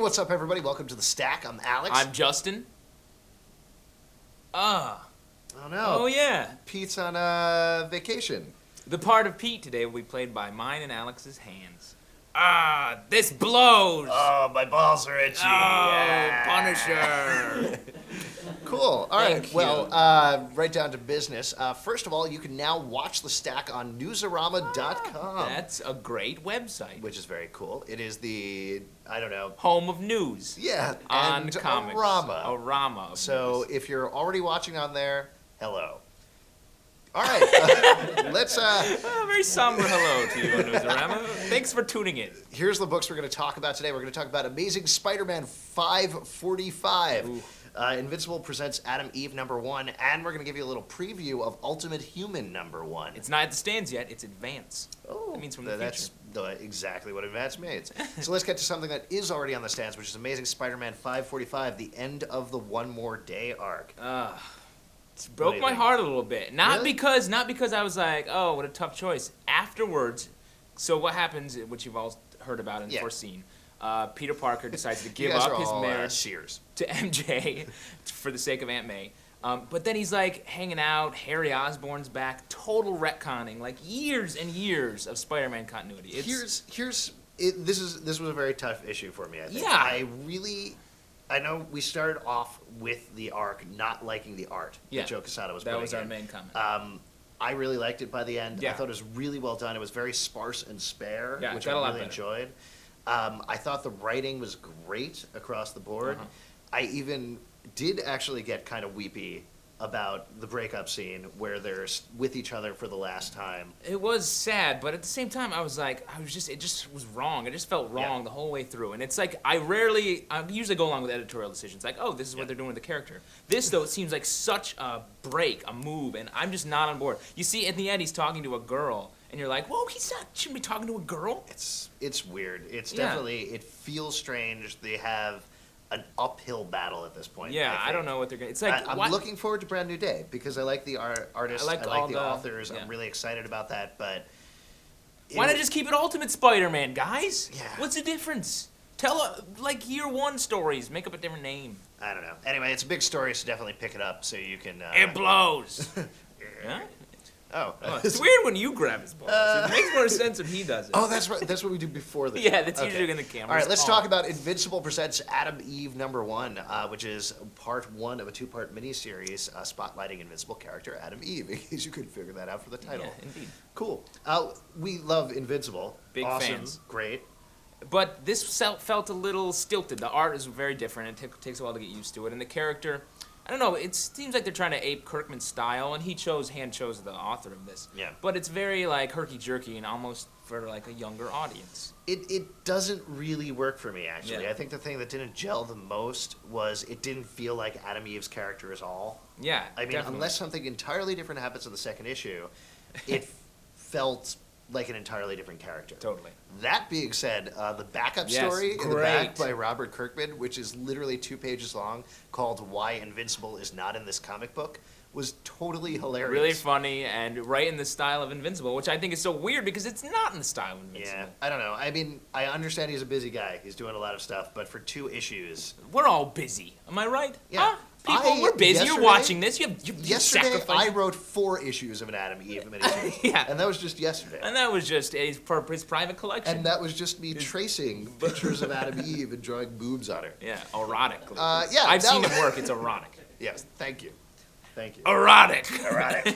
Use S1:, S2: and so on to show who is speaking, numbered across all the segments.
S1: what's up, everybody? Welcome to The Stack. I'm Alex.
S2: I'm Justin.
S1: Oh, no.
S2: Oh, yeah.
S1: Pete's on vacation.
S2: The part of Pete today will be played by mine and Alex's hands. This blows!
S1: Oh, my balls are itchy.
S2: Oh,
S1: Yeah.
S2: Punisher!
S1: Cool. All right.
S2: Thank you.
S1: Well, right down to business. First of all, you can now watch The Stack on newsarama.com.
S2: That's a great website.
S1: Which is very cool. It is the, I don't know.
S2: Home of news.
S1: Yeah.
S2: On
S1: and
S2: comics.
S1: Arama.
S2: Arama. Of
S1: So
S2: news.
S1: if you're already watching on there, hello. All right. Let's...
S2: very somber hello to you, Newsarama. Thanks for tuning in.
S1: Here's the books we're going to talk about today. We're going to talk about Amazing Spider-Man 545.
S2: Ooh.
S1: Invincible presents Adam Eve #1, and we're going to give you a little preview of Ultimate Human #1.
S2: It's not at the stands yet, it's advance.
S1: Oh,
S2: That means from the
S1: that's
S2: future.
S1: exactly what advance means. So let's get to something that is already on the stands, which is Amazing Spider-Man 545, the end of the One More Day arc.
S2: It
S1: What do
S2: broke
S1: you
S2: my
S1: think?
S2: heart a little bit. Not
S1: Really?
S2: because I was like, oh, what a tough choice. Afterwards, so what happens, which you've all heard about and
S1: Yeah.
S2: foreseen, Peter Parker decides to
S1: You
S2: give
S1: guys
S2: up
S1: are
S2: his
S1: all,
S2: marriage
S1: Sears.
S2: to MJ for the sake of Aunt May. But then he's like hanging out. Harry Osborn's back. Total retconning, like years and years of Spider-Man continuity. It's,
S1: This was a very tough issue for me, I think.
S2: Yeah.
S1: I know we started off with the arc not liking the art
S2: Yeah.
S1: that Joe Quesada was
S2: that
S1: putting
S2: was our
S1: in.
S2: main comment.
S1: I really liked it by the end.
S2: Yeah.
S1: I thought it was really well done. It was very sparse and spare,
S2: Yeah, it
S1: which
S2: got
S1: I
S2: a lot
S1: really
S2: better.
S1: enjoyed. I thought the writing was great across the board.
S2: Uh-huh.
S1: I even did actually get kind of weepy about the breakup scene where they're with each other for the last time.
S2: It was sad, but at the same time, it just was wrong. It just felt wrong the whole way through. And it's like, I usually go along with editorial decisions. Like, oh, this is what they're doing with the character. This, though, it seems like such a break, a move, and I'm just not on board. You see, in the end, he's talking to a girl, and you're like, whoa, shouldn't be talking to a girl.
S1: It's weird. It's
S2: Yeah.
S1: definitely, it feels strange. They have an uphill battle at this point.
S2: Yeah, I don't
S1: think.
S2: know what they're going to... It's like,
S1: I'm looking forward to Brand New Day because I like the artists, I like
S2: all
S1: the
S2: the-
S1: authors.
S2: yeah.
S1: I'm really excited about that, but...
S2: why not just keep it Ultimate Spider-Man, guys?
S1: Yeah.
S2: What's the difference? Tell, like, year one stories. Make up a different name.
S1: I don't know. Anyway, it's a big story, so definitely pick it up so you can...
S2: It blows. Huh?
S1: Oh.
S2: Oh, it's weird when you grab his balls. It makes more sense if he does it.
S1: Oh, that's right. That's what we do before the
S2: Yeah, that's
S1: Okay.
S2: usually in the camera.
S1: All right, let's talk about Invincible presents Adam Eve #1, which is part 1 of a 2-part miniseries spotlighting Invincible character Adam Eve, in case you couldn't figure that out for the title.
S2: Yeah, indeed.
S1: Cool. We love Invincible.
S2: Big
S1: awesome.
S2: fans.
S1: Great.
S2: But this felt a little stilted. The art is very different. It takes a while to get used to it. And the character, I don't know, it seems like they're trying to ape Kirkman's style, and he hand chose the author of this.
S1: Yeah.
S2: But it's very, like, herky-jerky and almost for, like, a younger audience.
S1: It doesn't really work for me, actually.
S2: Yeah.
S1: I think the thing that didn't gel the most was it didn't feel like Adam Eve's character at all.
S2: Yeah,
S1: I mean,
S2: definitely.
S1: unless something entirely different happens in the second issue, it felt like an entirely different character.
S2: Totally.
S1: That being said, the backup
S2: Yes,
S1: story in the back
S2: great.
S1: by Robert Kirkman, which is literally 2 pages long, called Why Invincible is Not in This Comic Book, was totally hilarious.
S2: Really funny and right in the style of Invincible, which I think is so weird because it's not in the style of Invincible.
S1: Yeah, I don't know. I mean, I understand he's a busy guy. He's doing a lot of stuff, but for 2 issues...
S2: We're all busy. Am I right?
S1: Yeah.
S2: Huh? People, we're busy. You're
S1: yesterday-
S2: watching this. You
S1: Yesterday,
S2: sacrifice.
S1: I wrote 4 issues of an Adam Eve miniseries.
S2: Yeah.
S1: And that was just yesterday.
S2: And that was just his private collection.
S1: And that was just me tracing pictures of Adam Eve and drawing boobs on her.
S2: Yeah, erotic.
S1: Yeah,
S2: I've
S1: that
S2: seen
S1: was-
S2: it work. It's erotic.
S1: Yes, thank you. Thank you.
S2: Erotic.
S1: Erotic.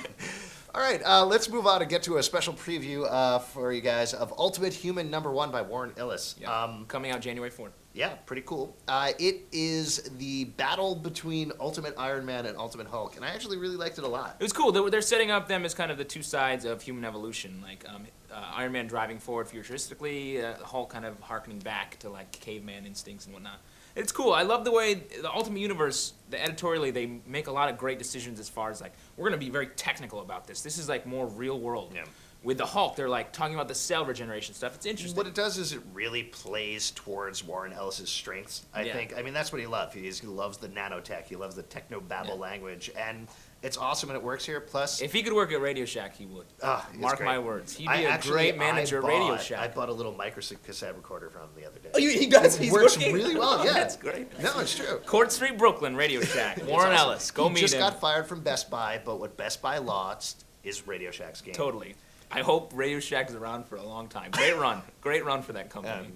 S1: All right, let's move on and get to a special preview for you guys of Ultimate Human #1 by Warren Ellis.
S2: Yeah. Coming out January 4th.
S1: Yeah, pretty cool. It is the battle between Ultimate Iron Man and Ultimate Hulk, and I actually really liked it a lot.
S2: It was cool. They're setting up them as kind of the two sides of human evolution. Like Iron Man driving forward futuristically, Hulk kind of harkening back to like caveman instincts and whatnot. It's cool. I love the way the Ultimate Universe, editorially, they make a lot of great decisions as far as like, we're going to be very technical about this. This is like more real world.
S1: Yeah.
S2: With the Hulk, they're like talking about the cell regeneration stuff. It's interesting.
S1: What it does is it really plays towards Warren Ellis's strengths, I
S2: Yeah.
S1: think. I mean, that's what he loves. He loves the nanotech. He loves the techno-babble language. And It's awesome and it works here. Plus,
S2: If he could work at Radio Shack, he would.
S1: he's
S2: Mark
S1: great.
S2: my words. He'd be a great manager at Radio Shack.
S1: I bought a little micro cassette recorder from him the other day.
S2: Oh, he does?
S1: It
S2: He's
S1: works
S2: working?
S1: really well, yeah.
S2: That's great.
S1: No, it's true.
S2: Court Street, Brooklyn, Radio Shack. Warren
S1: It's awesome.
S2: Ellis. Go
S1: he
S2: meet
S1: just
S2: him.
S1: got fired from Best Buy, but what Best Buy lost is Radio Shack's game.
S2: Totally. I hope Radio Shack is around for a long time. Great run. Great run for that company.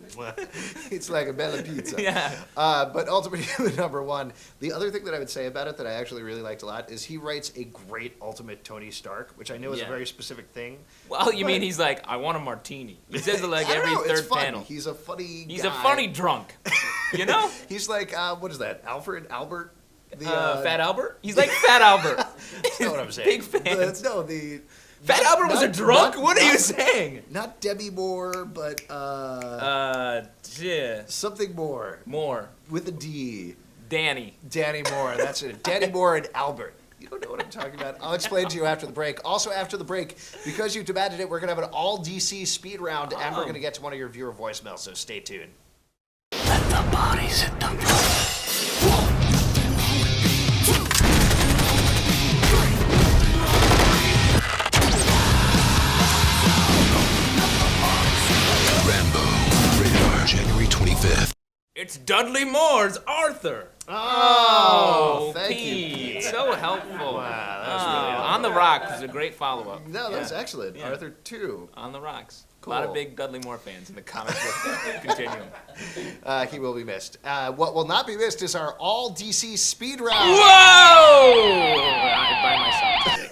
S1: It's like a bella pizza.
S2: Yeah.
S1: But Ultimate Human #1, the other thing that I would say about it that I actually really liked a lot is he writes a great Ultimate Tony Stark, which I know is a
S2: Yeah.
S1: very specific thing.
S2: Well, you mean he's like, I want a martini. He says it like
S1: I don't
S2: every
S1: know, it's
S2: third
S1: fun.
S2: panel.
S1: He's a funny
S2: He's
S1: guy.
S2: a funny drunk. You know?
S1: He's like, what is that, Albert? The,
S2: Fat Albert? He's like Fat Albert.
S1: That's not what I'm saying.
S2: Big fan.
S1: The
S2: Fat Albert was a drunk? What are you
S1: not-
S2: saying?
S1: Not Debbie Moore, but
S2: Yeah.
S1: something more
S2: More.
S1: with a D.
S2: Danny.
S1: Danny Moore, that's it. Danny Moore and Albert. You don't know what I'm talking about. I'll explain to you after the break. Also, after the break, because you demanded it, we're going to have an all DC speed round, and we're going to get to one of your viewer voicemails, so stay tuned.
S3: Let the bodies hit the floor.
S4: Rambo, radar, January 25th.
S2: It's Dudley Moore's Arthur.
S1: Oh, thank
S2: Pete.
S1: you.
S2: So helpful.
S1: Wow, that was really helpful.
S2: On the Rocks is a great follow-up.
S1: No, that's excellent.
S2: Yeah.
S1: Arthur 2.
S2: On the Rocks. A lot of
S1: Cool.
S2: big Dudley Moore fans in the comic book continuum.
S1: He will be missed. What will not be missed is our all DC speed round.
S2: Whoa! By myself.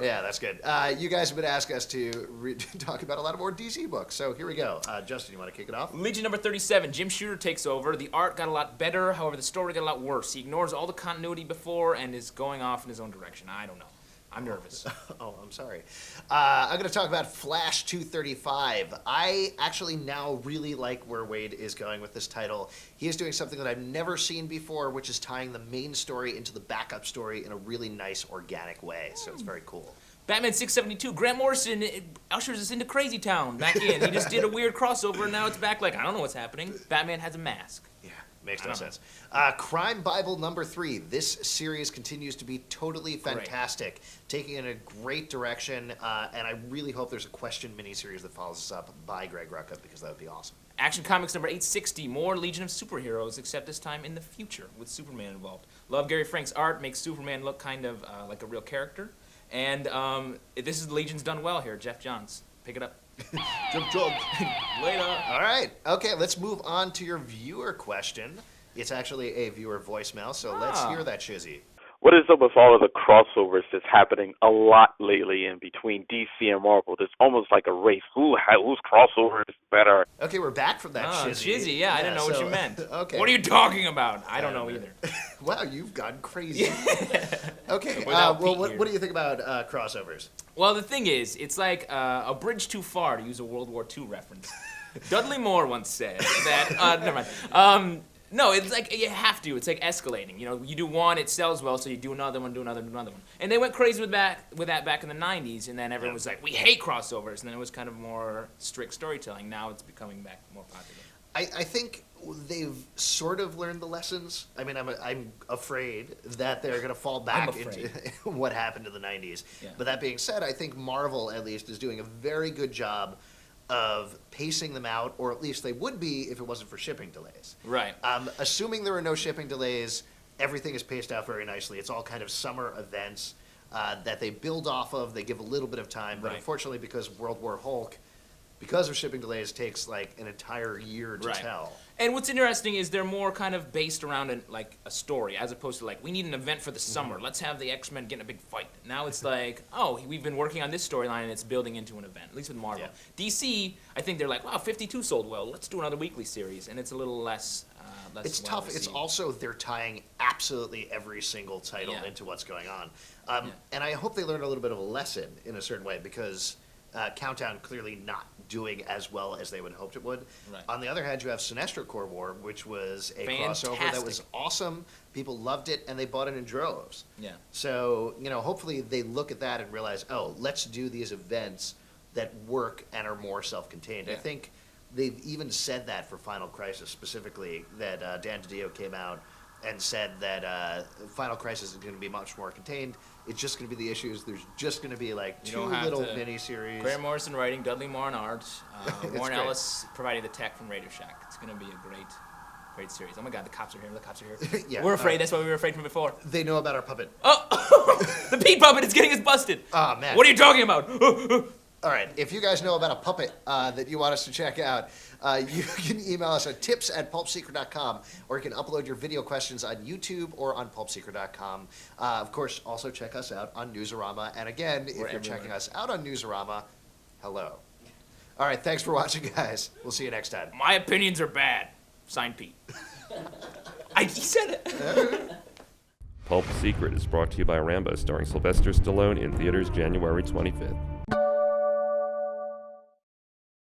S1: Yeah, that's good. You guys have been asking us to talk about a lot of more DC books, so here we go. Justin, you want to kick it off?
S2: Legion number 37, Jim Shooter takes over. The art got a lot better, however, the story got a lot worse. He ignores all the continuity before and is going off in his own direction. I don't know. I'm nervous.
S1: Oh, I'm sorry. I'm going to talk about Flash 235. I actually now really like where Wade is going with this title. He is doing something that I've never seen before, which is tying the main story into the backup story in a really nice, organic way. So it's very cool.
S2: Batman 672, Grant Morrison ushers us into Crazy Town back in. He just did a weird crossover, and now it's back like, I don't know what's happening. Batman has a mask.
S1: Yeah, makes no
S2: I don't
S1: sense. Crime Bible number 3. This series continues to be totally fantastic, taking in a great direction, and I really hope there's a Question miniseries that follows this up by Greg Rucka, because that would be awesome.
S2: Action Comics number 860, more Legion of Superheroes, except this time in the future with Superman involved. Love Gary Frank's art, makes Superman look kind of like a real character. And this is Legion's done well here. Jeff Johns, pick it up.
S1: Jump, jump.
S2: Later.
S1: All right. Okay, let's move on to your viewer question. It's actually a viewer voicemail, so let's hear that, Shizzy.
S5: What is up with all of the crossovers that's happening a lot lately in between DC and Marvel? There's almost like a race. Whose crossover is better?
S1: Okay, we're back from that,
S2: Oh,
S1: Shizzy.
S2: Shizzy, yeah, I didn't know what
S1: so-
S2: you meant.
S1: Okay.
S2: What are you talking about? I don't know either.
S1: Wow, you've gone crazy. Okay,
S2: Without
S1: well,
S2: Pete
S1: what,
S2: here.
S1: what do you think about crossovers?
S2: Well, the thing is, it's like a bridge too far, to use a World War II reference. Dudley Moore once said that. Never mind. No, it's like you have to. It's like escalating. You know, you do one, it sells well, so you do another one, do another one. And they went crazy with that back in the '90s, and then everyone was like, "We hate crossovers," and then it was kind of more strict storytelling. Now it's becoming back more popular.
S1: I think they've sort of learned the lessons. I mean, I'm afraid that they're going to fall back into what happened in the 90s.
S2: Yeah.
S1: But that being said, I think Marvel, at least, is doing a very good job of pacing them out, or at least they would be if it wasn't for shipping delays.
S2: Right.
S1: Assuming there are no shipping delays, everything is paced out very nicely. It's all kind of summer events that they build off of. They give a little bit of time, but
S2: Right.
S1: unfortunately, because World War Hulk, because of shipping delays, takes like an entire year to
S2: Right.
S1: tell.
S2: And what's interesting is they're more kind of based around like a story, as opposed to like, we need an event for the summer. Let's have the X-Men get in a big fight. Now it's like, oh, we've been working on this storyline and it's building into an event. At least with Marvel.
S1: Yeah.
S2: DC, I think they're like, wow, 52 sold well. Let's do another weekly series, and it's a little less.
S1: It's
S2: well
S1: tough. It's
S2: received.
S1: also they're tying absolutely every single title
S2: Yeah.
S1: into what's going on,
S2: Yeah.
S1: and I hope they learned a little bit of a lesson in a certain way, because Countdown clearly not doing as well as they would hoped it would.
S2: Right.
S1: On the other hand, you have Sinestro Corps War, which was a crossover that was
S2: Fantastic.
S1: awesome. People loved it, and they bought it in droves.
S2: Yeah.
S1: So, hopefully they look at that and realize, oh, let's do these events that work and are more self-contained. I
S2: Yeah.
S1: think they've even said that for Final Crisis specifically, that Dan DiDio came out and said that Final Crisis is going to be much more contained. It's just going to be the issues. There's just going to be like
S2: You
S1: two
S2: don't have
S1: little
S2: to-
S1: miniseries.
S2: Grant Morrison writing, Dudley Moore on art,
S1: It's
S2: Warren
S1: great.
S2: Ellis providing the tech from Radio Shack. It's going to be a great series. Oh my God, the cops are here. The cops are here.
S1: Yeah,
S2: We're afraid. That's why we were afraid from before.
S1: They know about our puppet.
S2: Oh, the Pete puppet is getting us busted.
S1: Oh, man.
S2: What are you talking about?
S1: All right, if you guys know about a puppet that you want us to check out, you can email us at tips@pulpsecret.com, or you can upload your video questions on YouTube or on pulpsecret.com. Of course, also check us out on Newsarama. And again, if you're
S2: everywhere.
S1: checking us out on Newsarama, hello. All right, thanks for watching, guys. We'll see you next time.
S2: My opinions are bad. Signed, Pete. He said it.
S6: Pulp Secret is brought to you by Rambo, starring Sylvester Stallone in theaters January 25th.